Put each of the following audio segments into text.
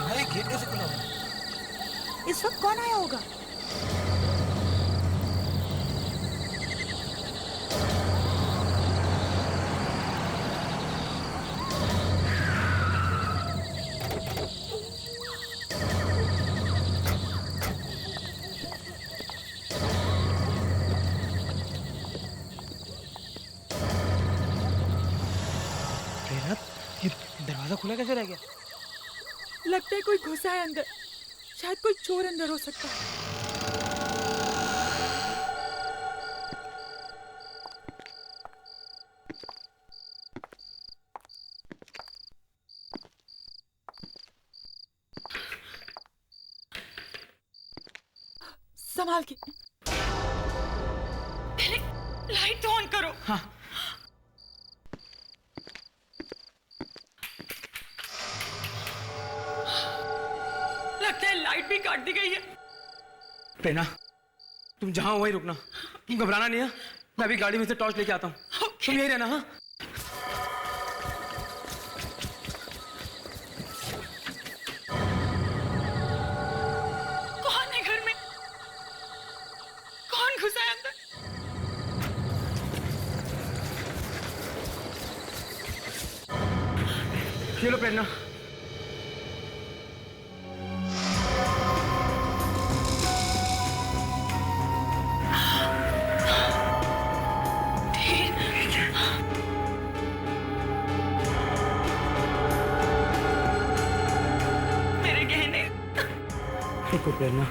भाई गेट कैसे खुला हुआ? इस वक्त कौन आया होगा? ये दरवाजा खुला कैसे रह गया? लगता है कोई घुसा है अंदर। शायद कोई चोर अंदर हो सकता है। संभाल के। पहले लाइट ऑन करो। हाँ। लगता है लाइट भी काट दी गई है। प्रेरणा, तुम जहां हो वहीं रुकना। तुम घबराना नहीं है। मैं अभी गाड़ी में से टॉर्च लेके आता हूँ। तुम यहीं रहना। हाँ, कौन है घर में? कौन घुसा है अंदर? ये लो प्रेरणा। मेरे गहने। देखो प्रेरणा,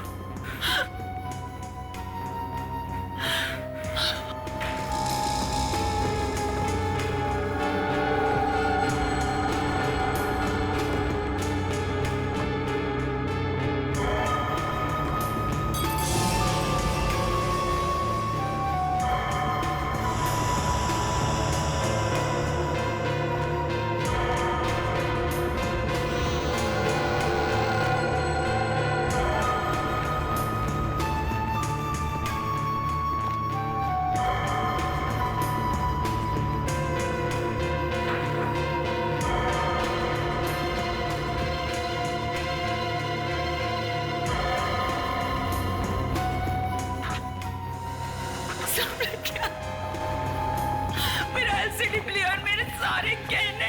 मेरा एलसीडी प्लेयर, मेरे सारे गहने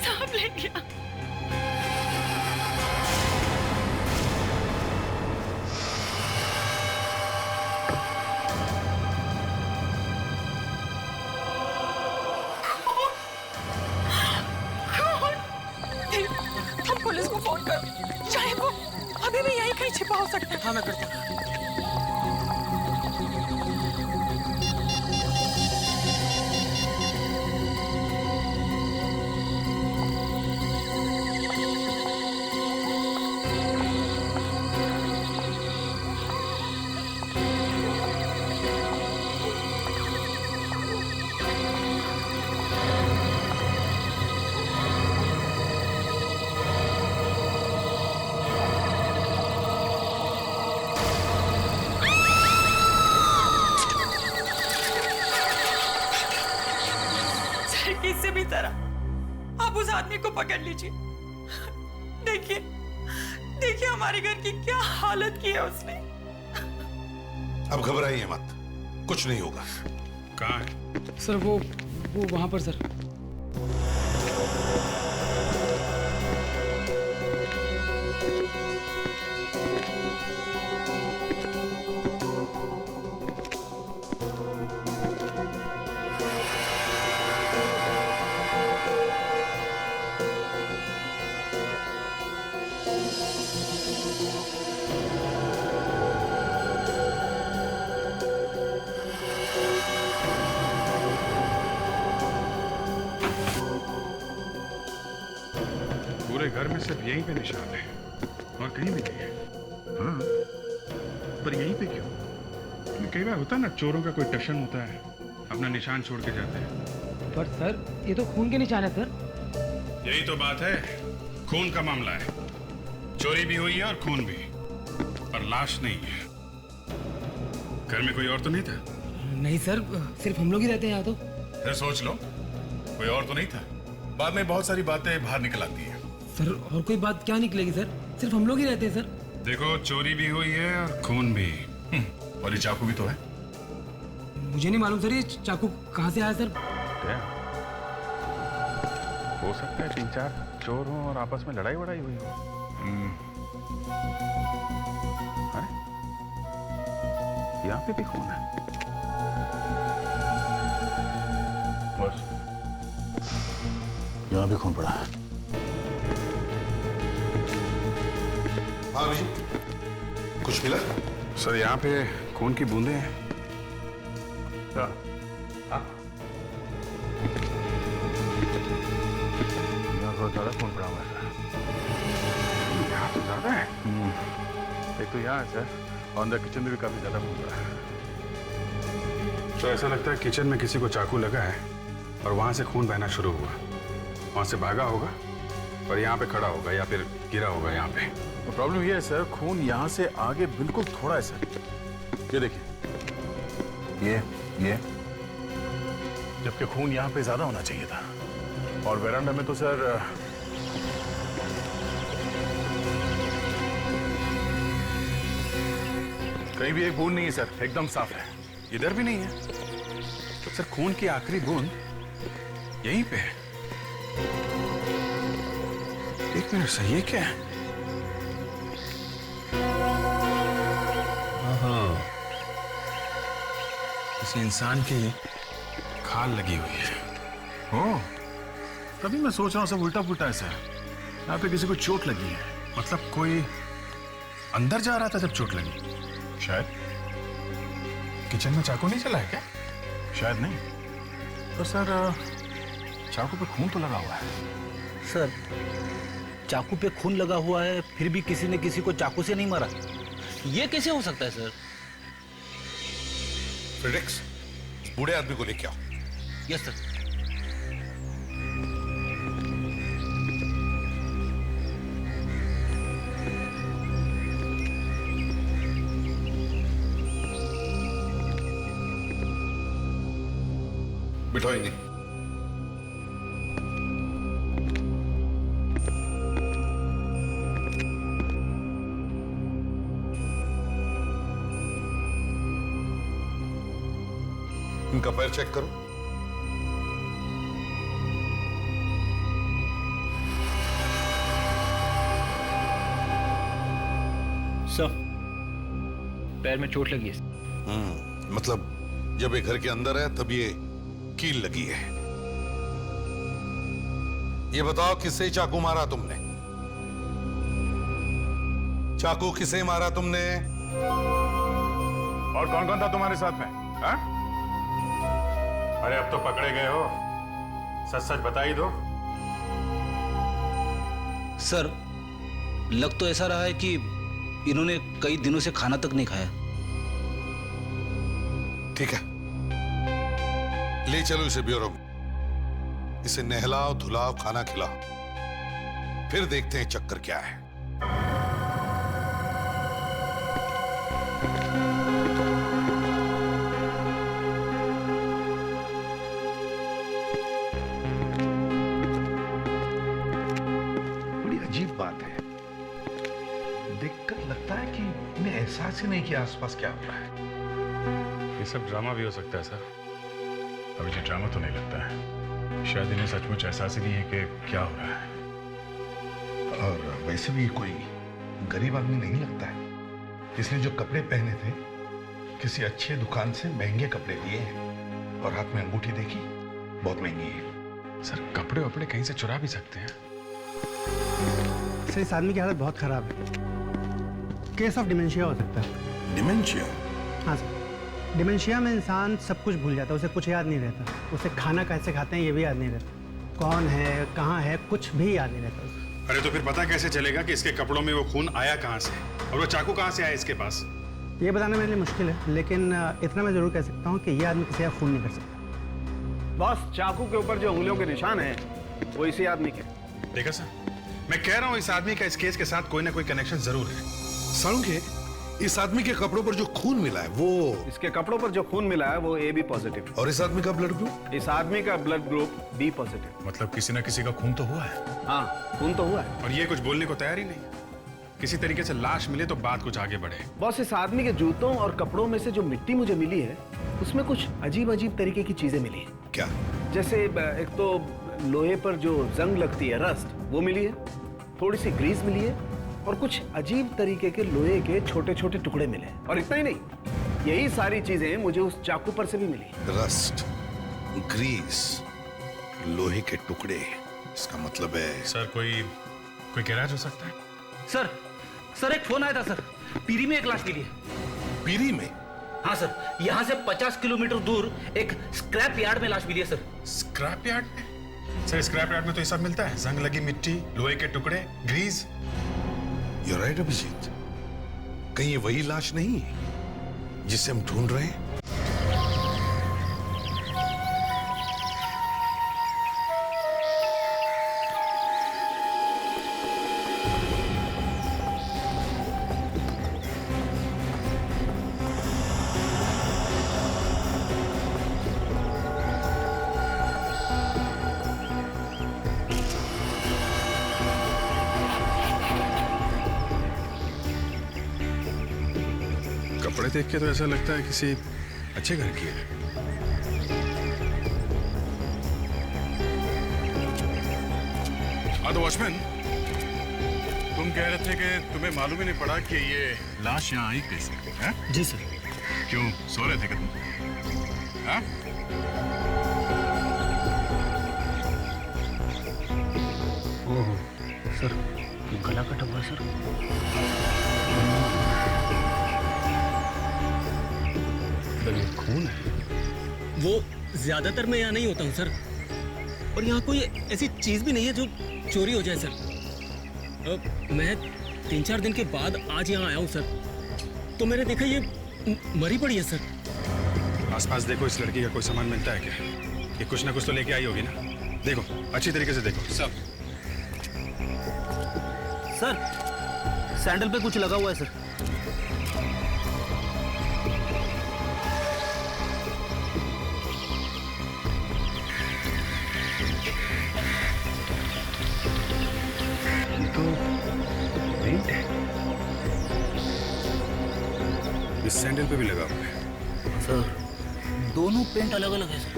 सब ले गया। तुम पुलिस को फोन करो। शायद वो अभी भी यहीं कहीं छिपा हो सकता है। हाँ मैं करता हूँ। किसी भी तरह आप उस आदमी को पकड़ लीजिए। देखिए देखिए हमारे घर की क्या हालत की है उसने। अब घबराइए मत, कुछ नहीं होगा। कहाँ है? सर वो वहां पर सर। पूरे घर में सिर्फ यहीं पे निशान है और कहीं भी नहीं है। हाँ, पर यहीं पे क्यों? कई बार होता है ना, चोरों का कोई टशन होता है, अपना निशान छोड़ के जाते हैं। पर सर ये तो खून के निशान है सर। यही तो बात है, खून का मामला है। चोरी भी हुई है और खून भी, पर लाश नहीं है। घर में कोई और तो नहीं था? नहीं सर, सिर्फ हम लोग ही रहते हैं यहाँ तो। फिर सोच लो, कोई और तो नहीं था। बाद में बहुत सारी बातें बाहर निकल आती हैं। सर और कोई बात क्या निकलेगी सर, सिर्फ हम लोग ही रहते हैं सर। देखो, चोरी भी हुई है और खून भी। और ये चाकू भी तो है। मुझे नहीं मालूम सर ये चाकू कहाँ से आया सर। हो सकता है 3-4 चोर हों और आपस में लड़ाई वड़ाई हुई हो। अरे, यहाँ पे भी खून है। बस यहाँ भी खून पड़ा है। हाँ अभिजीत, कुछ मिला? सर, यहाँ पे खून की बूंदें हैं। यहाँ थोड़ा ज्यादा खून पड़ा हुआ है। यहाँ तो ज्यादा है। एक तो यहाँ है सर, और अंदर किचन में भी काफी ज्यादा खून पड़ा है। तो ऐसा लगता है किचन में किसी को चाकू लगा है और वहां से खून बहना शुरू हुआ। वहां से भागा होगा और यहाँ पे खड़ा होगा या फिर गिरा होगा यहाँ पे। तो प्रॉब्लम ये है सर, खून यहाँ से आगे बिल्कुल थोड़ा है सर। ये देखिए, ये जबकि खून यहाँ पे ज्यादा होना चाहिए था। और वेरांडा में तो सर कहीं भी एक बूंद नहीं है सर, एकदम साफ है। इधर भी नहीं है। तो सर, खून की आखिरी बूंद यहीं पे है। एक मिनट सर, ये क्या है? किसी इंसान की खाल लगी हुई है। ओह, तभी मैं सोच रहा हूँ सब उल्टा पुल्टा है सर। यहाँ पे किसी को चोट लगी है। मतलब कोई अंदर जा रहा था जब चोट लगी? शायद। किचन में चाकू नहीं चला है क्या? शायद नहीं। तो सर चाकू पे खून तो लगा हुआ है। सर, चाकू पे खून लगा हुआ है, फिर भी किसी ने किसी को चाकू से नहीं मारा। ये कैसे हो सकता है सर? फ्रेडेरिक्स, बूढ़े आदमी को लेके आओ। Yes sir. बिठाओ इन्हें। इनका पैर चेक करो। सर, पैर में चोट लगी है। मतलब जब ये घर के अंदर है तब ये कील लगी है। ये बताओ किसे चाकू मारा तुमने? चाकू किसे मारा तुमने? और कौन कौन था तुम्हारे साथ में? हा? अरे अब तो पकड़े गए हो, सच सच बता ही दो। सर, लग तो ऐसा रहा है कि इन्होंने कई दिनों से खाना तक नहीं खाया। ठीक है, ले चलो इसे ब्यूरो में। इसे नहलाओ, धुलाओ, खाना खिलाओ, फिर देखते हैं चक्कर क्या है। बड़ी अजीब बात है, देखकर लगता है कि इन्हें एहसास ही नहीं कि आसपास क्या हो रहा है। ये सब ड्रामा भी हो सकता है सर। अभी जो ड्रामा तो नहीं लगता है, शायद इन्हें सचमुच एहसास ही नहीं है कि क्या हो रहा है। और वैसे भी ये कोई गरीब आदमी नहीं लगता है। इसने जो कपड़े पहने थे किसी अच्छे दुकान से महंगे कपड़े लिए हैं, और हाथ में अंगूठी देखी, बहुत महंगी है। सर, कपड़े वपड़े कहीं से चुरा भी सकते हैं। सर, इस आदमी की हालत बहुत खराब है। केस ऑफ डिमेंशिया हो सकता है। डिमेंशिया? हाँ सर, डिमेंशिया में इंसान सब कुछ भूल जाता है, उसे कुछ याद नहीं रहता। उसे खाना कैसे खाते हैं ये भी याद नहीं रहता, कौन है कहाँ है कुछ भी याद नहीं रहता उसे। अरे तो फिर पता कैसे चलेगा कि इसके कपड़ों में वो खून आया कहाँ से और वो चाकू कहाँ से आया इसके पास? ये बताना मेरे लिए मुश्किल है, लेकिन इतना मैं जरूर कह सकता हूँ कि ये आदमी किसी का खून नहीं कर सकता। बॉस, चाकू के ऊपर जो उंगलियों के निशान हैं वो इसी आदमी के। देखा सर, मैं कह रहा हूँ इस आदमी का इस केस के साथ कोई ना कोई कनेक्शन जरूर है। साळुंखे, इस आदमी के कपड़ों पर जो खून मिला है वो, इसके कपड़ों पर जो खून मिला है वो AB पॉजिटिव। और इस आदमी का ब्लड ग्रुप? इस आदमी का ब्लड ग्रुप B पॉजिटिव। मतलब किसी ना किसी का खून तो हुआ है। हाँ, खून तो हुआ है। और ये कुछ बोलने को तैयार ही नहीं। किसी तरीके से लाश मिले तो बात कुछ आगे बढ़े। बॉस, इस आदमी के जूतों और कपड़ों में से जो मिट्टी मुझे मिली है उसमें कुछ अजीब अजीब तरीके की चीजें मिली हैं। क्या? जैसे एक तो लोहे पर जो जंग लगती है, रस्ट, वो मिली है, थोड़ी सी ग्रीस मिली है और कुछ अजीब तरीके के लोहे के छोटे छोटे टुकड़े मिले हैं। और इतना ही नहीं, यही सारी चीजें मुझे उस चाकू पर से भी मिली। रस्ट, ग्रीस, लोहे के टुकड़े, इसका मतलब है सर कोई गैराज हो सकता है? सर एक फोन आया था सर, पीरी में एक लाश मिली है। पीरी में? हाँ सर, यहाँ से 50 किलोमीटर दूर एक स्क्रैप यार्ड में लाश मिली है सर। स्क्रैप यार्ड में? सर स्क्रैप यार्ड में तो ये सब मिलता है, जंग लगी मिट्टी, लोहे के टुकड़े, ग्रीस। You're right, Abhijit. कहीं ये वही लाश नहीं है जिसे हम ढूंढ रहे हैं? कपड़े देख के तो ऐसा लगता है किसी अच्छे घर की है। हाँ तो वॉचमैन, तुम कह रहे थे कि तुम्हें मालूम ही नहीं पड़ा कि ये लाश यहाँ आई कैसे? हैं? जी सर। क्यों, सो रहे थे क्या तुम? हाँ? ओह सर, गला कटा हुआ सर। खून है? वो ज्यादातर मैं यहाँ नहीं होता हूँ सर, और यहाँ कोई ऐसी चीज भी नहीं है जो चोरी हो जाए सर। मैं 3-4 दिन के बाद आज यहाँ आया हूँ सर, तो मैंने देखा ये मरी पड़ी है सर। आसपास देखो, इस लड़की का कोई सामान मिलता है क्या? ये कुछ ना कुछ तो लेके आई होगी ना। देखो, अच्छी तरीके से देखो सब। सर सैंडल पे कुछ लगा हुआ है सर। इस सैंडल पे भी लगा हुआ है। सर दोनों पेंट अलग अलग है सर।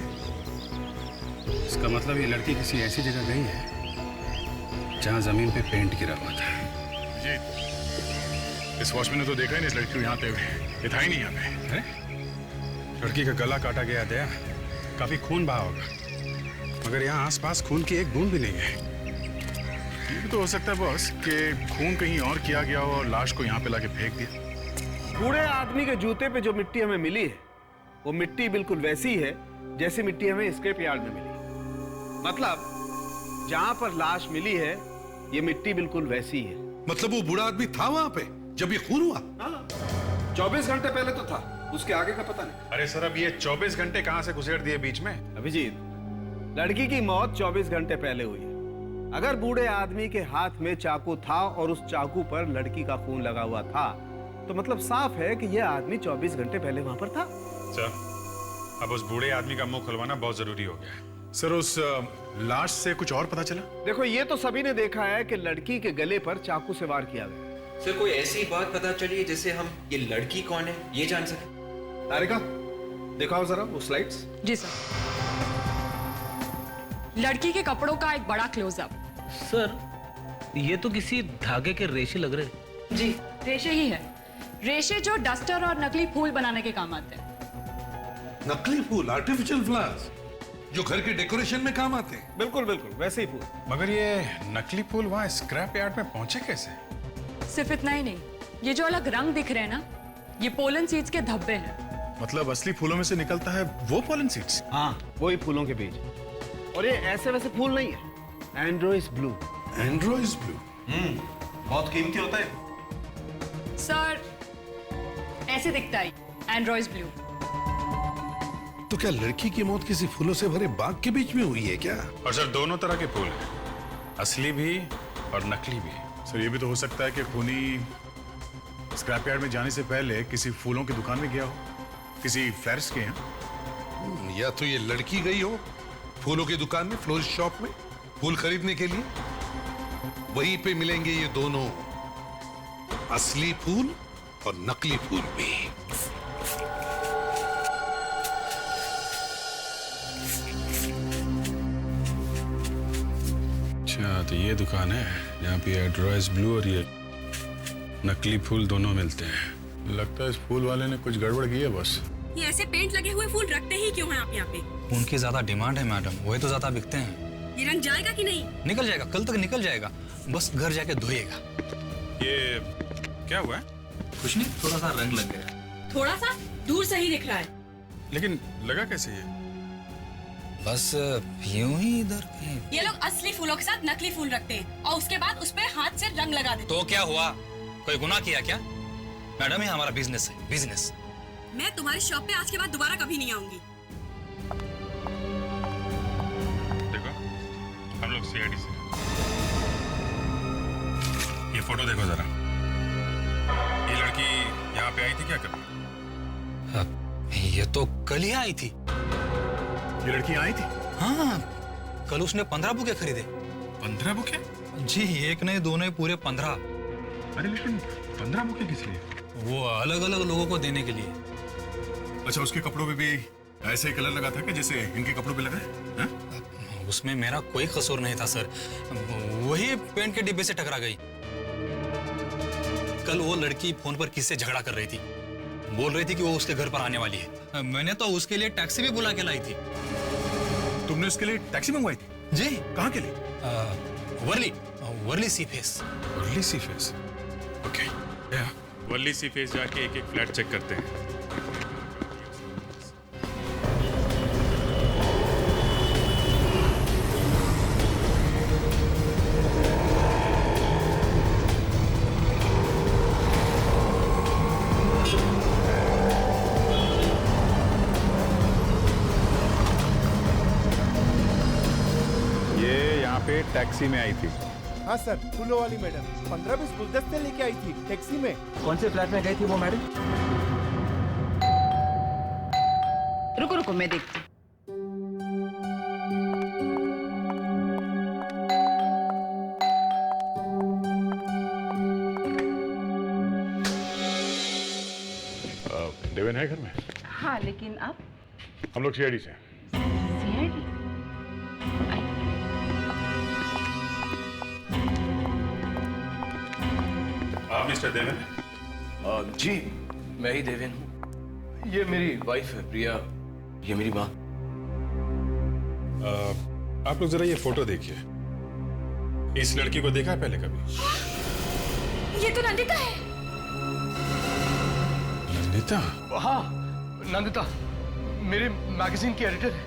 इसका मतलब ये लड़की किसी ऐसी जगह गई है जहां जमीन पे पेंट गिरा हुआ था। जी, इस वॉचमैन ने तो देखा ही नहीं इस लड़की को यहाँ पे हुए। ये था ही नहीं यहाँ पे। है? लड़की का गला काटा गया दया, काफी खून बहा होगा, मगर यहाँ आसपास खून की एक बूंद भी नहीं है। ये भी तो हो सकता है बॉस कि खून कहीं और किया गया हो और लाश को यहाँ पे लाके फेंक दिया। बूढ़े आदमी के जूते पे जो मिट्टी हमें मिली है वो मिट्टी बिल्कुल वैसी है जैसी मिट्टी हमें स्क्रैप यार्ड में मिली। मतलब जहां पर लाश मिली है ये मिट्टी बिल्कुल वैसी है। मतलब वो बूढ़ा आदमी था वहां पे जब ये खून हुआ? 24 घंटे पहले तो था, उसके आगे का पता नहीं। अरे सर, अब ये 24 घंटे कहां से घुसेड़ दिए बीच में? अभिजीत, लड़की की मौत 24 घंटे पहले हुई है। अगर बूढ़े आदमी के हाथ में चाकू था और उस चाकू पर लड़की का खून लगा हुआ था तो मतलब साफ है कि यह आदमी 24 घंटे पहले वहां पर था। सर, अब उस बूढ़े आदमी का मुंह खुलवाना बहुत जरूरी हो गया है। सर, उस लाश से कुछ और पता चला? देखो, ये तो सभी ने देखा है कि लड़की के गले पर चाकू से वार किया गया। सर, कोई ऐसी बात पता चली जिससे हम ये लड़की कौन है ये जान सके? तारिका, दिखाओ जरा वो स्लाइड्स। जी सर। लड़की के कपड़ों का एक बड़ा क्लोजअप। सर ये तो किसी धागे के रेशे लग रहे हैं। जी, रेशे ही है। रेशे जो डस्टर और नकली फूल बनाने के काम आते हैं। नकली फूल, आर्टिफिशियल फ्लावर्स, जो घर के डेकोरेशन में काम आते हैं। बिल्कुल बिल्कुल वैसे ही फूल। मगर ये नकली फूल वहां स्क्रैप यार्ड में पहुंचे कैसे? सिर्फ इतना ही नहीं, ये जो अलग रंग दिख रहे हैं ना, ये पोलन सीड्स के धब्बे हैं। मतलब असली फूलों में से निकलता है वो पोलन सीड्स? हाँ, वही फूलों के बीज। और ये ऐसे वैसे फूल नहीं है, एंड्रोइस ब्लू। एंड्रोइस ब्लू? बहुत कीमती होता है सर। ऐसे दिखता है एंड्रोइस ब्लू। तो क्या लड़की की मौत किसी फूलों से भरे बाग के बीच में हुई है क्या? और सर, दोनों तरह के फूल हैं, असली भी और नकली भी। सर, ये भी तो हो सकता है कि खूनी स्क्रैप यार्ड में जाने से पहले किसी फूलों की दुकान में गया हो, किसी फ्लैरिस्ट के यहाँ? या तो ये लड़की गई हो फूलों की दुकान में, फ्लोरिस्ट शॉप में फूल खरीदने के लिए। वहीं पे मिलेंगे ये दोनों, असली फूल और नकली फूल भी। अच्छा, तो ये दुकान है जहाँ पे एड्रोइस ब्लू और ये नकली फूल दोनों मिलते हैं। लगता है इस फूल वाले ने कुछ गड़बड़ की है बस। ये ऐसे पेंट लगे हुए फूल रखते ही क्यों हैं आप यहाँ पे? उनकी ज्यादा डिमांड है मैडम, वही तो ज्यादा बिकते हैं। ये रंग जाएगा कि नहीं? निकल जाएगा, कल तक निकल जाएगा, बस घर जाके धोएगा। ये क्या हुआ है? कुछ नहीं, थोड़ा सा रंग लग गया। थोड़ा सा? दूर से ही दिख रहा है। लेकिन लगा कैसे ये? बस यूं ही इधर कहीं। ये लोग असली फूलों के साथ नकली फूल रखते हैं और उसके बाद उस पे हाथ से रंग लगा देते। तो क्या हुआ, कोई गुनाह किया क्या? मैडम, ये हमारा बिजनेस है, बिजनेस। मैं तुम्हारी शॉप पे आज के बाद दोबारा कभी नहीं आऊंगी। देखो, हम लोग सीआईडी से। ये फोटो देखो जरा। ये लड़की यहाँ पे आई थी क्या कभी? ये तो कल ही आई थी। ये लड़की आई थी? हाँ, कल उसने 15 बुके खरीदे। 15 बुके? जी, एक नहीं, दो नहीं, पूरे 15। अरे लेकिन 15 बुके किस लिए? वो अलग अलग लोगों को देने के लिए। अच्छा, उसके कपड़ों पे भी ऐसे ही कलर लगा था कि जैसे इनके कपड़ों पे लगा है? उसमें मेरा कोई कसूर नहीं था सर, वही पेंट के डिब्बे से टकरा गई। कल वो लड़की फोन पर किससे झगड़ा कर रही थी, बोल रही थी कि वो उसके घर पर आने वाली है। मैंने तो उसके लिए टैक्सी भी बुला के लाई थी। तुमने उसके लिए टैक्सी मंगवाई थी? जी। कहाँ के लिए? वर्ली सी फेस। वर्ली सी फेस, ओके। वर्ली सी फेस जाके एक एक फ्लैट चेक करते हैं। टैक्सी में आई थी। हाँ सर, फूलों वाली मैडम 15-20 गुलदस्ते लेके आई थी टैक्सी में। कौन से फ्लैट में गई थी वो मैडम? रुको रुको, मैं देखती। देवेन है घर में? हाँ, लेकिन आप? हम लोग सीआईडी से। सीआईडी? आप मिस्टर देवेन? जी, मैं ही देवेन हूँ। ये मेरी वाइफ है प्रिया, ये मेरी माँ। आप लोग जरा ये फोटो देखिए। इस लड़की को देखा है पहले कभी? ये तो नंदिता है। नंदिता? हाँ, नंदिता मेरे मैगजीन की एडिटर है।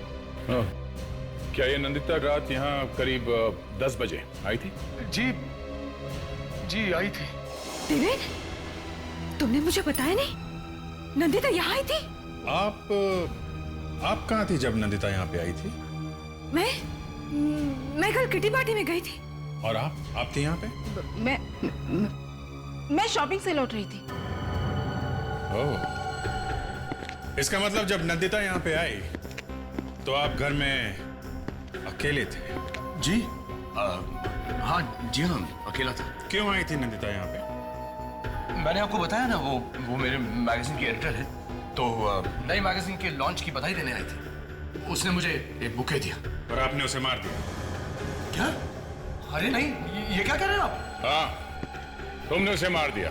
क्या ये नंदिता रात यहाँ करीब 10 बजे आई थी? जी आई थी। देवेन, तुमने मुझे बताया नहीं? नंदिता यहाँ आई थी? आप कहाँ थी जब नंदिता यहाँ पे आई थी? मैं कल किटी पार्टी में गई थी। और आप थी यहाँ पे? मैं शॉपिंग से लौट रही थी। ओह, इसका मतलब जब नंदिता यहाँ पे आई तो आप घर में अकेले थे? जी हाँ, अकेला था। क्यों आई थी नंदिता यहाँ पे? मैंने आपको बताया ना, वो मेरे मैगजीन की एडिटर है, तो नई मैगजीन के लॉन्च की बधाई देने आई थी। उसने मुझे एक बुके दिया। और आपने उसे मार दिया? क्या? अरे नहीं, ये क्या कह रहे हैं आप? हाँ, तुमने उसे मार दिया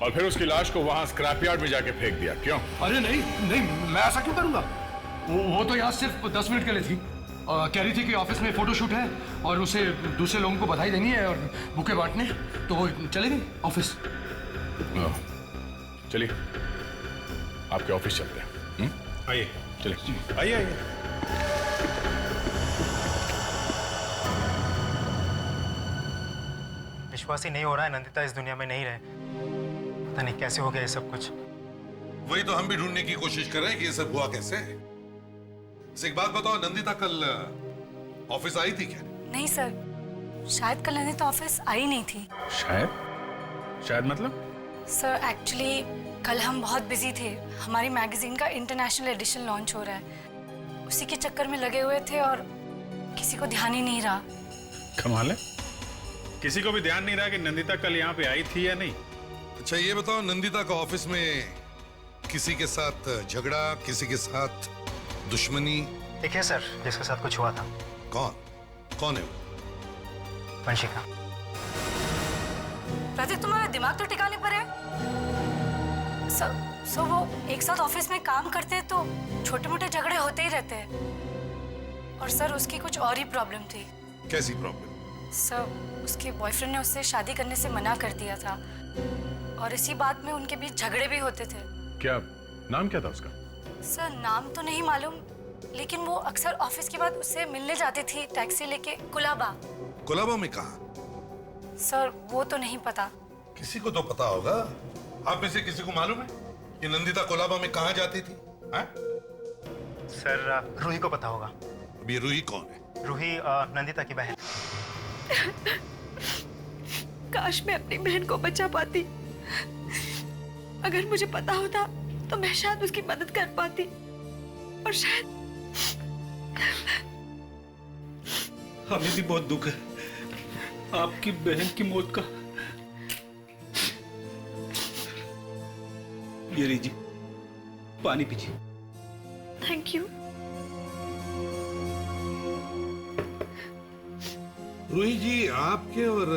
और फिर उसकी लाश को वहां स्क्रैप यार्ड में जाके फेंक दिया। क्यों? अरे नहीं, मैं ऐसा क्यों करूंगा? वो तो यहाँ सिर्फ 10 मिनट के लिए थी। कह रही थी कि ऑफिस में फोटोशूट है और उसे दूसरे लोगों को बधाई देनी है और बुके बांटने, तो वो चले गई ऑफिस। चलिए आपके ऑफिस चलते हैं। आइए, चलिए आइए। विश्वास ही नहीं हो रहा है नंदिता इस दुनिया में नहीं रहे। पता नहीं कैसे हो गया ये सब कुछ। वही तो हम भी ढूंढने की कोशिश कर रहे हैं कि ये सब हुआ कैसे। एक बात बताओ, नंदिता कल ऑफिस आई थी क्या? नहीं सर, शायद कल नंदिता ऑफिस आई नहीं थी। शायद मतलब? सर एक्चुअली कल हम बहुत बिजी थे। हमारी मैगजीन का इंटरनेशनल एडिशन लॉन्च हो रहा है, उसी के चक्कर में लगे हुए थे और किसी को ध्यान ही नहीं रहा। कमाल है, किसी को भी ध्यान नहीं रहा कि नंदिता कल यहाँ पे आई थी या नहीं। अच्छा ये बताओ, नंदिता का ऑफिस में किसी के साथ झगड़ा, किसी के साथ दुश्मनी? देखिए सर, जिसके साथ कुछ हुआ था। कौन है वो? वंशिका। प्रतीक, तुम्हारा दिमाग तो ठिकाने पर है। सर वो एक साथ ऑफिस में काम करते हैं तो छोटे मोटे झगड़े होते ही रहते हैं। और सर उसकी कुछ और ही प्रॉब्लम थी। कैसी प्रॉब्लम? सर उसके बॉयफ्रेंड ने उससे शादी करने से मना कर दिया था और इसी बात में उनके बीच झगड़े भी होते थे। क्या नाम क्या था उसका? सर नाम तो नहीं मालूम, लेकिन वो अक्सर ऑफिस के बाद उससे मिलने जाती थी टैक्सी लेके कुलाबा। कुलाबा में कहाँ? सर वो तो नहीं पता। किसी को तो पता होगा। आप में से किसी को मालूम है कि नंदिता कोलाबा में कहाँ जाती थी? सर रूही को पता होगा। अभी रूही कौन है? रूही नंदिता की बहन। काश मैं अपनी बहन को बचा पाती। अगर मुझे पता होता तो मैं शायद उसकी मदद कर पाती और शायद। हमें भी बहुत दुख है आपकी बहन की मौत का। ये लीजिए, पानी पीजिए। Thank you. रूही जी, आपके और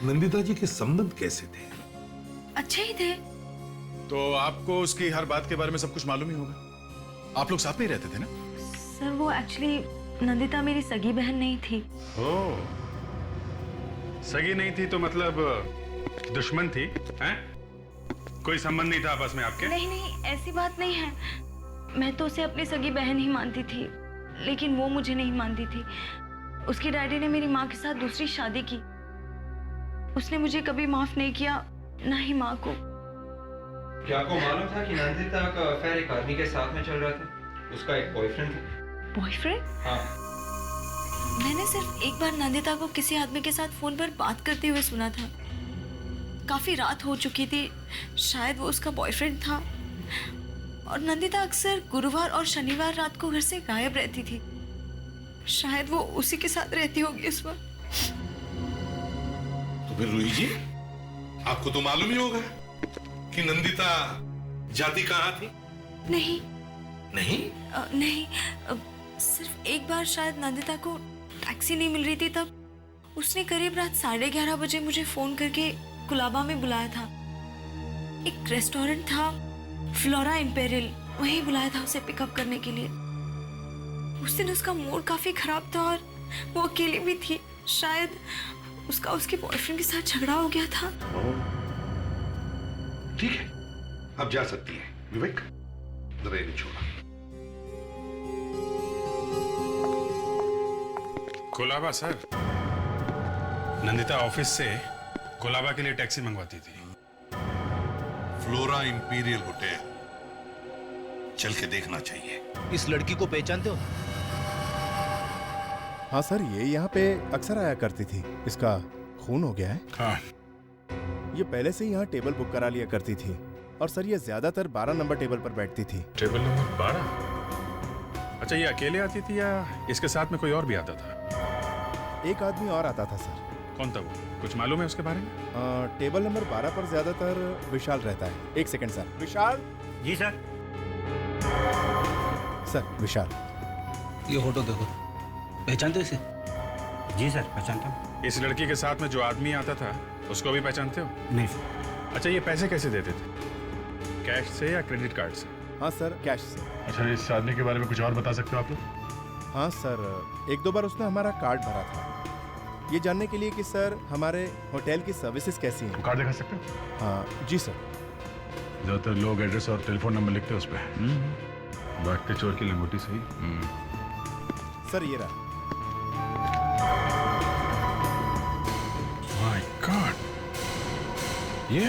नंदिता जी के संबंध कैसे थे? अच्छे ही थे। तो आपको उसकी हर बात के बारे में सब कुछ मालूम ही होगा। आप लोग साथ में ही रहते थे ना? सर वो एक्चुअली नंदिता मेरी सगी बहन नहीं थी। ओह, सगी नहीं थी तो मतलब दुश्मन थी हैं? कोई संबंध नहीं था आपस में आपके? नहीं, ऐसी बात नहीं है। मैं तो उसे अपनी सगी बहन ही मानती थी, लेकिन वो मुझे नहीं मानती थी। उसकी डैडी ने मेरी माँ के साथ दूसरी शादी की। उसने मुझे कभी माफ नहीं किया, ना ही माँ को। क्या आपको मालूम था कि नंदिता का अफेयर एक आदमी के साथ में चल रहा था? उसका एक बॉयफ्रेंड था। बॉयफ्रेंड? हाँ। मैंने सिर्फ एक बार नंदिता को किसी आदमी के साथ फोन पर बात करते हुए सुना था। काफी रात हो चुकी थी, शायद वो उसका बॉयफ्रेंड था। और नंदिता अक्सर गुरुवार और शनिवार रात को घर से गायब रहती थी। शायद वो उसी के साथ रहती होगी उस वक्त। तो फिर रूही जी, आपको तो मालूम ही होगा कि नंदिता जाती कहाँ थी? नहीं नहीं? सिर्फ एक बार शायद नंदिता को टैक्सी नहीं मिल रही थी, तब उसने करीब रात 11:30 बजे मुझे फोन करके कुलाबा में बुलाया था। एक रेस्टोरेंट था, फ्लोरा इंपेरियल, वहीं बुलाया था उसे पिकअप करने के लिए। उस दिन उसका मूड काफी खराब था और वो अकेली भी थी। शायद उसका उसके बॉयफ्रेंड के साथ झगड़ा हो गया था। ठीक है, अब जा सकती है। विवेक, जरा इन्हें छोड़ा। कोलाबा सर, नंदिता ऑफिस से कोलाबा के लिए टैक्सी मंगवाती थी। फ्लोरा इंपीरियल होटल, चल के देखना चाहिए। इस लड़की को पहचानते हो? हाँ सर, ये यहाँ पे अक्सर आया करती थी। इसका खून हो गया है। हाँ। ये पहले से ही यहाँ टेबल बुक करा लिया करती थी और सर ये ज्यादातर 12 नंबर टेबल पर बैठती थी। Table number 12? अच्छा, ये अकेले आती थी या इसके साथ में कोई और भी आता था? एक आदमी और आता था सर। कौन था वो? कुछ मालूम है उसके बारे में? टेबल नंबर 12 पर ज्यादातर विशाल रहता है। एक सेकंड सर। विशाल। जी सर। सर विशाल। ये फोटो देखो, पहचानते हो इसे? जी सर, पहचानता हूँ। इस लड़की के साथ में जो आदमी आता था उसको भी पहचानते हो? नहीं सर। अच्छा, ये पैसे कैसे देते थे? कैश से या क्रेडिट कार्ड से? हाँ सर, कैश से। अच्छा, इस आदमी के बारे में कुछ और बता सकते हो आप लोग? हाँ सर, 1-2 बार उसने हमारा कार्ड भरा था, ये जानने के लिए कि सर हमारे होटल की सर्विसेज कैसी हैं। कार्ड दिखा सकते हो? हाँ जी सर। ज़्यादातर लोग एड्रेस और टेलीफोन नंबर लिखते हैं उस पर। भागते चोर की लंगोटी सही। सर ये रहा। माय गॉड, ये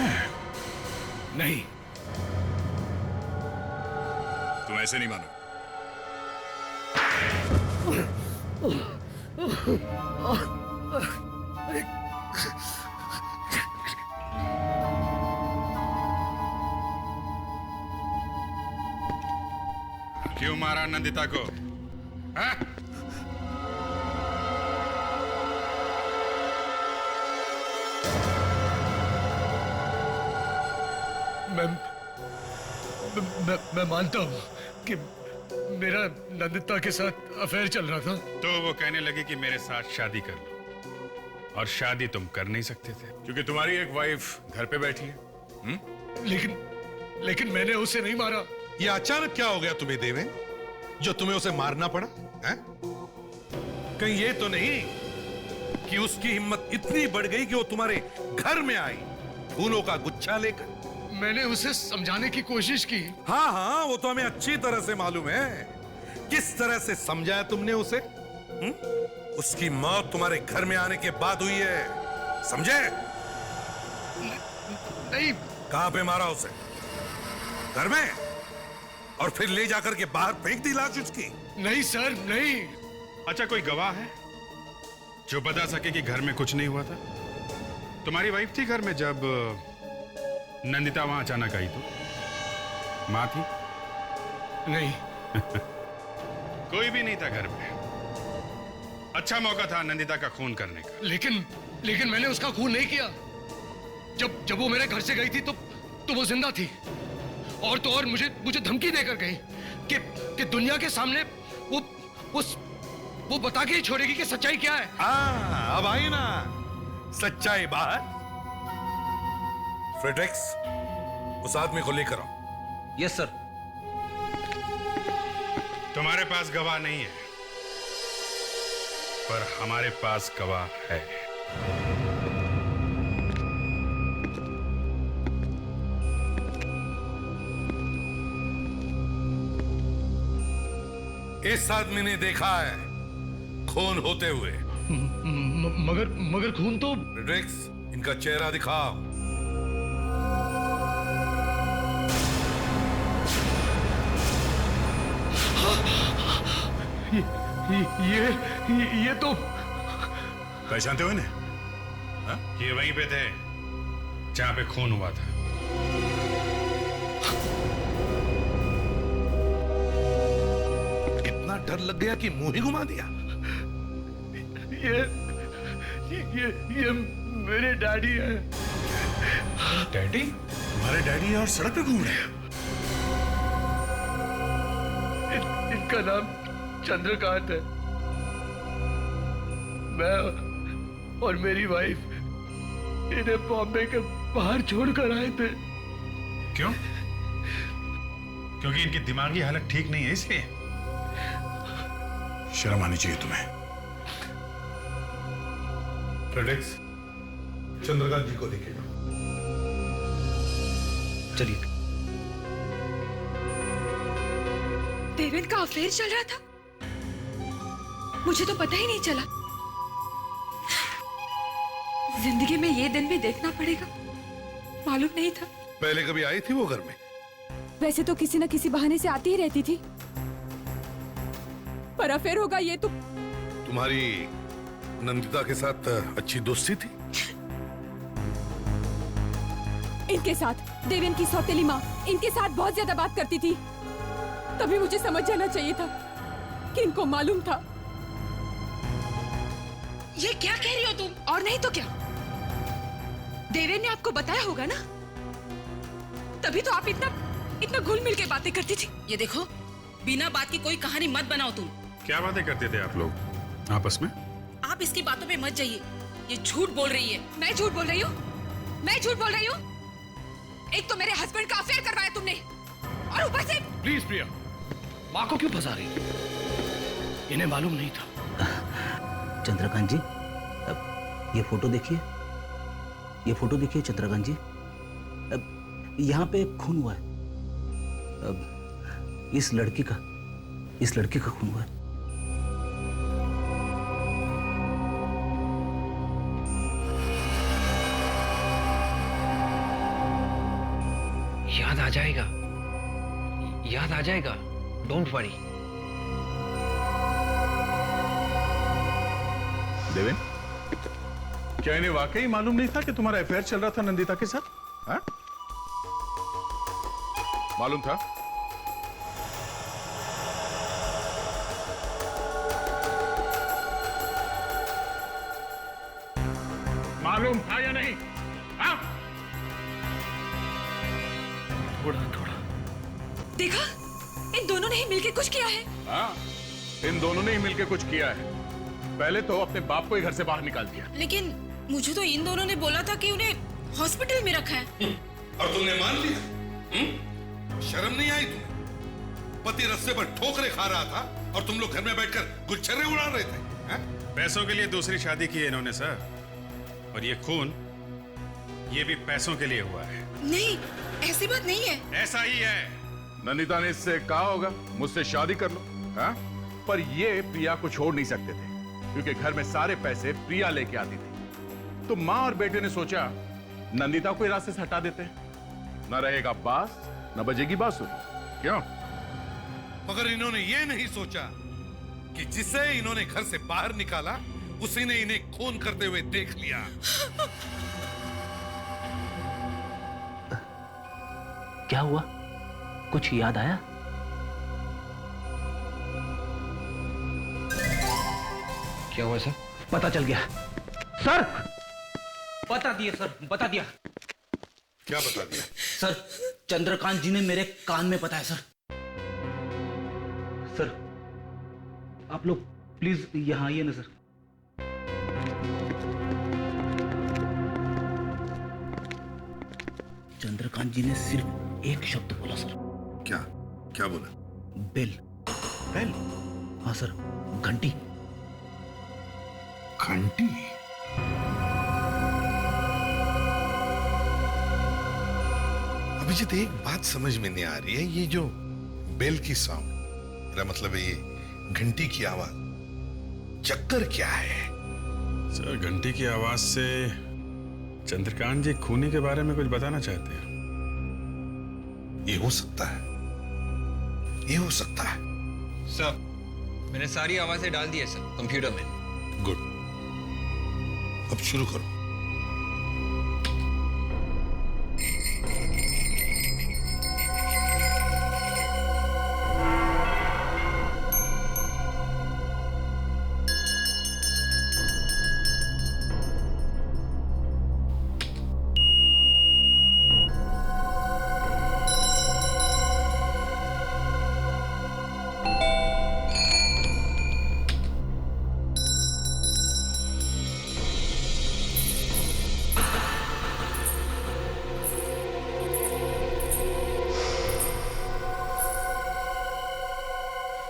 नहीं, तुम ऐसे नहीं मानो। क्यों मारा नंदिता को? हाँ? मैं मानता हूँ कि मेरा नंदिता के साथ अफेयर चल रहा था। तो वो कहने लगी कि मेरे साथ शादी कर लो, और शादी तुम कर नहीं सकते थे क्योंकि तुम्हारी एक वाइफ घर पे बैठी है। लेकिन मैंने उसे नहीं मारा। ये अचानक क्या हो गया तुम्हें देवेन, जो तुम्हें उसे मारना पड़ा है? कहीं ये तो नहीं कि उसकी हिम्मत इतनी बढ़ गई कि वो तुम्हारे घर में आई फूलों का गुच्छा लेकर? मैंने उसे समझाने की कोशिश की। हाँ हाँ, वो तो हमें अच्छी तरह से मालूम है। किस तरह से समझाया तुमने उसे? उसकी मौत तुम्हारे घर में आने के बाद हुई है, समझे? नहीं। कहां पे मारा उसे? घर में? और फिर ले जाकर के बाहर फेंक दी लाश उसकी? नहीं सर, नहीं। अच्छा, कोई गवाह है जो बता सके कि घर में कुछ नहीं हुआ था? तुम्हारी वाइफ थी घर में जब नंदिता वहां अचानक आई? तो मां थी? नहीं। कोई भी नहीं था घर में। अच्छा मौका था नंदिता का खून करने का। लेकिन मैंने उसका खून नहीं किया। जब वो मेरे घर से गई थी तो वो जिंदा थी। और तो और मुझे धमकी देकर गई कि दुनिया के सामने वो बता के ही छोड़ेगी कि सच्चाई क्या है। अब आई ना सच्चाई बाहर। फ्रेडरिक्स, उस आदमी को लेकर आओ। Yes sir. तुम्हारे पास गवाह नहीं है, पर हमारे पास गवाह है। इस आदमी ने देखा है खून होते हुए। मगर खून तो। फ्रेडरिक्स, इनका चेहरा दिखाओ। ये तो पहचानते हो इन्हें? ये वहीं पे थे जहां पे खून हुआ था। इतना डर लग गया कि मुंह ही घुमा दिया। ये मेरे डैडी है। डैडी? तुम्हारे डैडी और सड़क पे घूम रहे हैं? इनका नाम चंद्रकांत है। मैं और मेरी वाइफ इन्हें बॉम्बे के बाहर छोड़कर आए थे। क्यों? क्योंकि इनकी दिमागी हालत ठीक नहीं है, इसलिए? शर्म आनी चाहिए तुम्हें। फ्रेडरिक्स, चंद्रकांत जी को देखेगा। चलिए। देवेन का अफेयर चल रहा था? मुझे तो पता ही नहीं चला। जिंदगी में ये दिन भी देखना पड़ेगा, मालूम नहीं था। पहले कभी आई थी वो घर में? वैसे तो किसी न किसी बहाने से आती ही रहती थी, पर अफेयर होगा ये तो। तुम्हारी नंदिता के साथ अच्छी दोस्ती थी? इनके साथ, देवेन की सौतेली माँ इनके साथ बहुत ज्यादा बात करती थी। तभी मुझे समझ जाना चाहिए था कि इनको मालूम था। ये क्या कह रही हो तुम? और नहीं तो क्या, देवेन ने आपको बताया होगा ना, तभी तो आप इतना घुल मिल के बातें करती थी। ये देखो, बिना बात की कोई कहानी मत बनाओ तुम। क्या बातें करते थे आप लोग आपस में? आप इसकी बातों पे मत जाइए, ये झूठ बोल रही है। मैं झूठ बोल रही हूँ? मैं झूठ बोल रही हूँ? एक तो मेरे हस्बैंड का अफेयर करवाया तुमने, और ऊपर से। प्लीज प्रिया, माँ को क्यों फंसा रही? इन्हें मालूम नहीं था। चंद्रकांत जी, अब ये फोटो देखिए। ये फोटो देखिए चंद्रकांत जी, अब यहाँ पे खून हुआ है। अब इस लड़की का खून हुआ है। याद आ जाएगा, डोंट वरी। देवेन, क्या इन्हें वाकई मालूम नहीं था कि तुम्हारा अफेयर चल रहा था नंदिता के साथ? हाँ? मालूम था? मालूम था या नहीं? हाँ? थोड़ा थोड़ा। देखा, इन दोनों ने ही मिलके कुछ किया है। हाँ, इन दोनों ने ही मिलके कुछ किया है। पहले तो अपने बाप को ही घर से बाहर निकाल दिया। लेकिन मुझे तो इन दोनों ने बोला था कि उन्हें हॉस्पिटल में रखा है। और तुमने मान लिया? शर्म नहीं आई तुम्हें? पति रास्ते पर ठोकरे खा रहा था और तुम लोग घर में बैठकर गुलछर्रे उड़ा रहे थे। पैसों के लिए दूसरी शादी की है इन्होंने सर, और ये खून ये भी पैसों के लिए हुआ है। नहीं, ऐसी बात नहीं है। ऐसा ही है। नंदिता ने इससे कहा होगा मुझसे शादी कर लो, हाँ? पर ये प्रिया को छोड़ नहीं सकते थे क्योंकि घर में सारे पैसे प्रिया लेके आती थी। तो माँ और बेटे ने सोचा नंदिता को रास्ते से हटा देते हैं, न रहेगा बास न बजेगी बांसुरी। क्यों? मगर इन्होंने ये नहीं सोचा कि जिसे इन्होंने घर से बाहर निकाला उसी ने इन्हें खून करते हुए देख लिया। क्या हुआ? कुछ याद आया? क्या हुआ सर? पता चल गया सर। बता दिया सर, बता दिया। क्या बता दिया? सर, चंद्रकांत जी ने मेरे कान में बताया सर। सर, आप लोग प्लीज यहां आइए ना सर। चंद्रकांत जी ने सिर्फ एक शब्द बोला सर। क्या? क्या बोला? बेल। बेल? हाँ सर, घंटी। घंटी? अभिजीत, एक बात समझ में नहीं आ रही है, ये जो बेल की साउंड, मेरा मतलब है ये घंटी की आवाज, चक्कर क्या है? सर, घंटी की आवाज से चंद्रकांत जी खूनी के बारे में कुछ बताना चाहते हैं। ये हो सकता है, ये हो सकता है। सर, मैंने सारी आवाजें डाल दी है सर कंप्यूटर में। गुड, अब शुरू करो।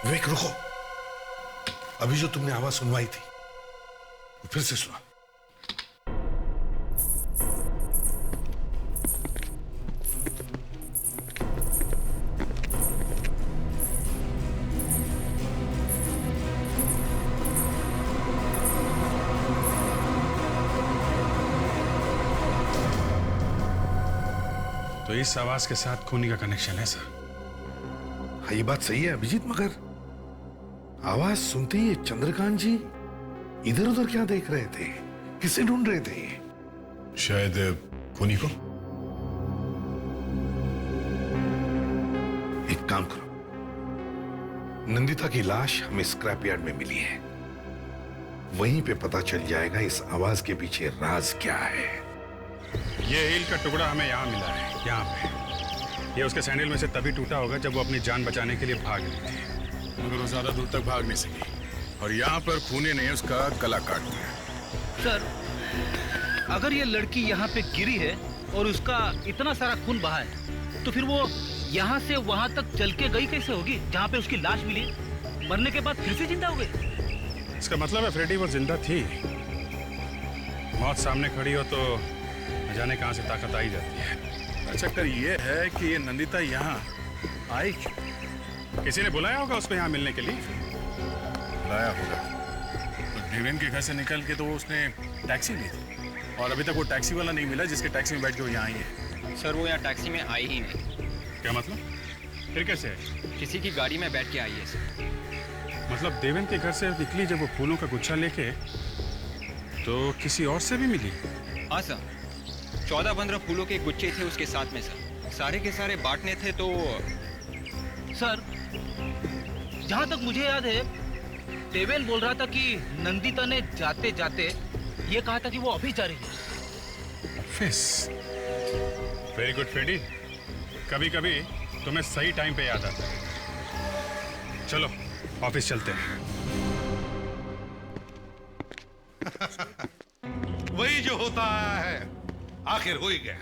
विवेक, रुको। अभी जो तुमने आवाज सुनवाई थी वो फिर से सुना। तो इस आवाज के साथ खूनी का कनेक्शन है सर। हाँ, ये बात सही है अभिजीत, मगर आवाज सुनते ही चंद्रकांत जी इधर उधर क्या देख रहे थे? किसे ढूंढ रहे थे? शायद खूनी को। एक काम करो, नंदिता की लाश हमें स्क्रैप यार्ड में मिली है, वहीं पे पता चल जाएगा इस आवाज के पीछे राज क्या है। ये हील का टुकड़ा हमें यहाँ मिला है, यहाँ पे। ये उसके सैंडल में से तभी टूटा होगा जब वो अपनी जान बचाने के लिए भाग रही थी, मगर वो ज्यादा दूर तक भाग नहीं सकी और यहाँ पर खूनी ने उसका गला काट दिया। सर, अगर ये लड़की यहाँ पे गिरी है और उसका इतना सारा खून बहा है, तो फिर वो यहाँ से वहां तक चल के गई कैसे होगी जहाँ पे उसकी लाश मिली? मरने के बाद फिर से जिंदा हो गई? इसका मतलब है फ्रेडी वो जिंदा थी। मौत सामने खड़ी हो तो न जाने कहां से ताकत आई जाती है। चक्कर ये है कि ये नंदिता यहाँ आई, किसी ने बुलाया होगा उसको यहाँ मिलने के लिए। लाया होगा। तो देवेन के घर से निकल के तो उसने टैक्सी ली थी और अभी तक वो टैक्सी वाला नहीं मिला जिसके टैक्सी में बैठ के वो यहाँ आई है। सर, वो यहाँ टैक्सी में आई ही नहीं। क्या मतलब? फिर कैसे आई? किसी की गाड़ी में बैठ के आई है सर। मतलब देवेन के घर से निकली जब वो फूलों का गुच्छा लेके, तो किसी और से भी मिली? हाँ सर, 14-15 फूलों के गुच्छे थे उसके साथ में सर। सारे के सारे बांटने थे तो। सर, जहां तक मुझे याद है, देवेन बोल रहा था कि नंदिता ने जाते जाते ये कहा था कि वो अभी जा रही है। ऑफिस। वेरी गुड फ्रेडी, कभी कभी तुम्हें सही टाइम पे याद आता है। चलो ऑफिस चलते हैं। वही जो होता है आखिर हो ही गया।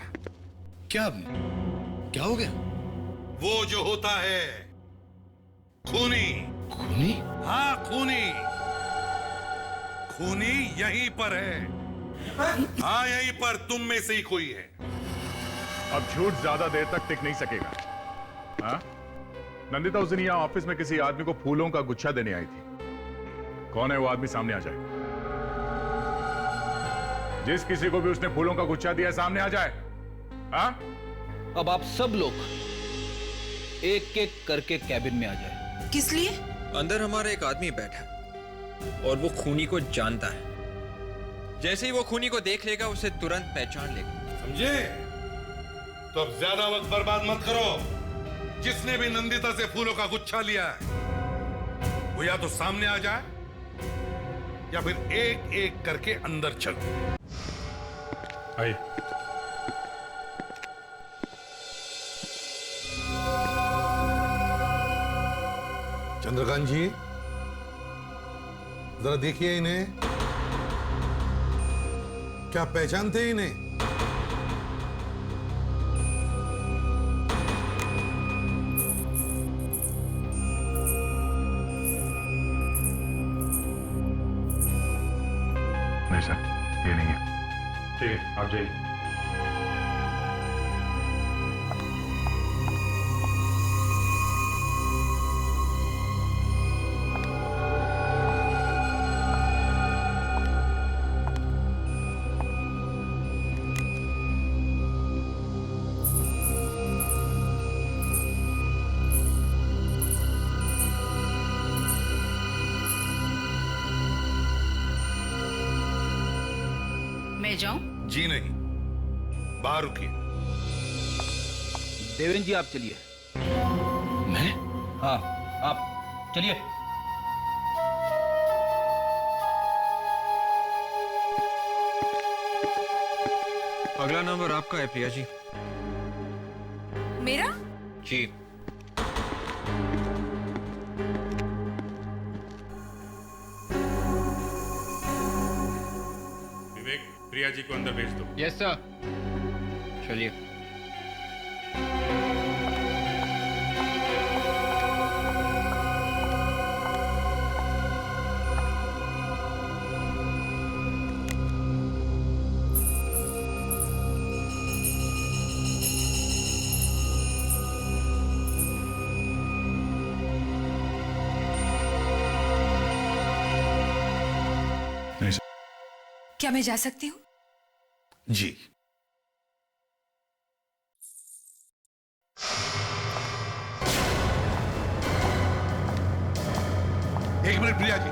क्या क्या हो गया? वो जो होता है खूनी। खूनी? हाँ खूनी। खूनी यहीं पर है। हाँ यहीं पर तुम में से ही कोई है। अब झूठ ज्यादा देर तक टिक नहीं सकेगा। हाँ? नंदिता उस दिन यहाँ ऑफिस में किसी आदमी को फूलों का गुच्छा देने आई थी। कौन है वो आदमी, सामने आ जाए। जिस किसी को भी उसने फूलों का गुच्छा दिया सामने आ जाए। हाँ? अब आप सब लोग एक एक करके कैबिन में आ जाए। किस लिए? अंदर हमारा एक आदमी बैठा है और वो खूनी को जानता है। जैसे ही वो खूनी को देख लेगा उसे तुरंत पहचान लेगा। समझे? तो अब ज्यादा वक्त बर्बाद मत करो। जिसने भी नंदिता से फूलों का गुच्छा लिया है वो या तो सामने आ जाए या फिर एक एक करके अंदर चलो। आइए। चंद्रकांत जी जरा देखिए इन्हें। क्या पहचानते हैं इन्हें? नहीं सर, ये नहीं है। ठीक है, आप जाइए। मैं जाऊं? जी नहीं, बाहर रुकिए। देवेंद्र जी आप चलिए। मैं? हाँ आप चलिए। अगला नंबर आपका है प्रिया जी। मेरा? जी। विवेक, प्रिया जी को अंदर भेज दो। Yes sir. चलिए। क्या मैं जा सकती हूँ? जी। एक मिनट प्रिया जी।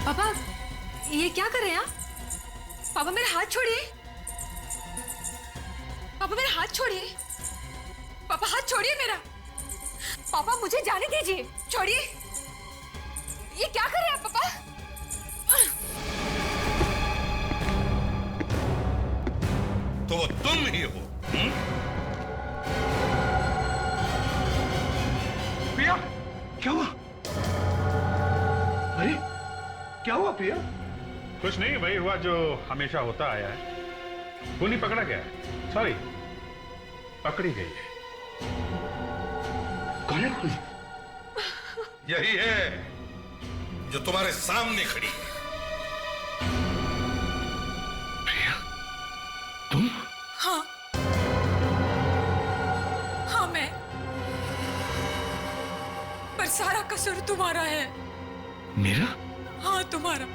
पापा ये क्या कर रहे हैं आप? पापा मेरा हाथ छोड़िए। पापा मेरा हाथ छोड़िए। पापा हाथ छोड़िए मेरा। पापा मुझे जाने दीजिए। छोड़िए। ये क्या कर रहे हैं आप पापा? तो वो तुम ही हो। प्रिया, क्या हुआ? अरे क्या हुआ प्रिया? कुछ नहीं, वही हुआ जो हमेशा होता आया है। खूनी पकड़ा गया है। सॉरी, पकड़ी गई है। कौन है खूनी? यही है जो तुम्हारे सामने खड़ी है। प्रिया, तुम? हाँ हाँ मैं। पर सारा कसूर तुम्हारा है। मेरा? हाँ तुम्हारा।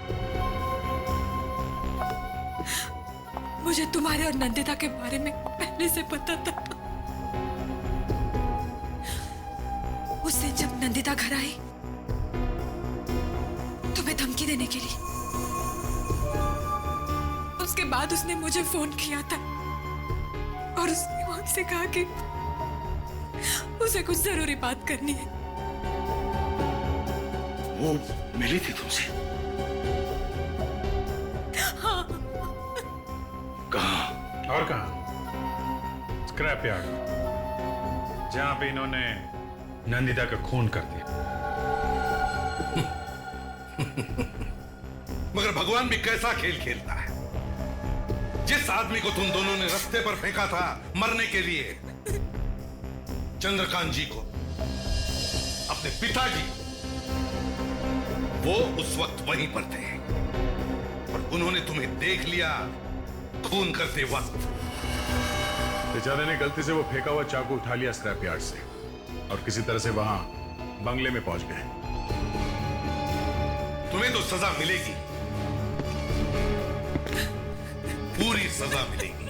मुझे तुम्हारे और नंदिता के बारे में पहले से पता था। उस दिन जब नंदिता घर आई तुम्हें धमकी देने के लिए, उसके बाद उसने मुझे फोन किया था और उसने मुझसे कहा कि उसे कुछ जरूरी बात करनी है। वो मिली थी तुमसे? हाँ। कहाँ? और कहाँ? स्क्रैप यार्ड, जहां पे इन्होंने नंदिता का खून कर दिया। मगर भगवान भी कैसा खेल खेलता है। जिस आदमी को तुम दोनों ने रास्ते पर फेंका था मरने के लिए, चंद्रकांत जी को, अपने पिताजी, वो उस वक्त वहीं पर थे और उन्होंने तुम्हें देख लिया खून करते वक्त। बेचारे ने गलती से वो फेंका हुआ चाकू उठा लिया स्क्रैप यार्ड से और किसी तरह से वहां बंगले में पहुंच गए। तुम्हें तो सजा मिलेगी, पूरी सजा मिलेगी,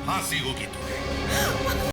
फांसी होगी तुम्हें।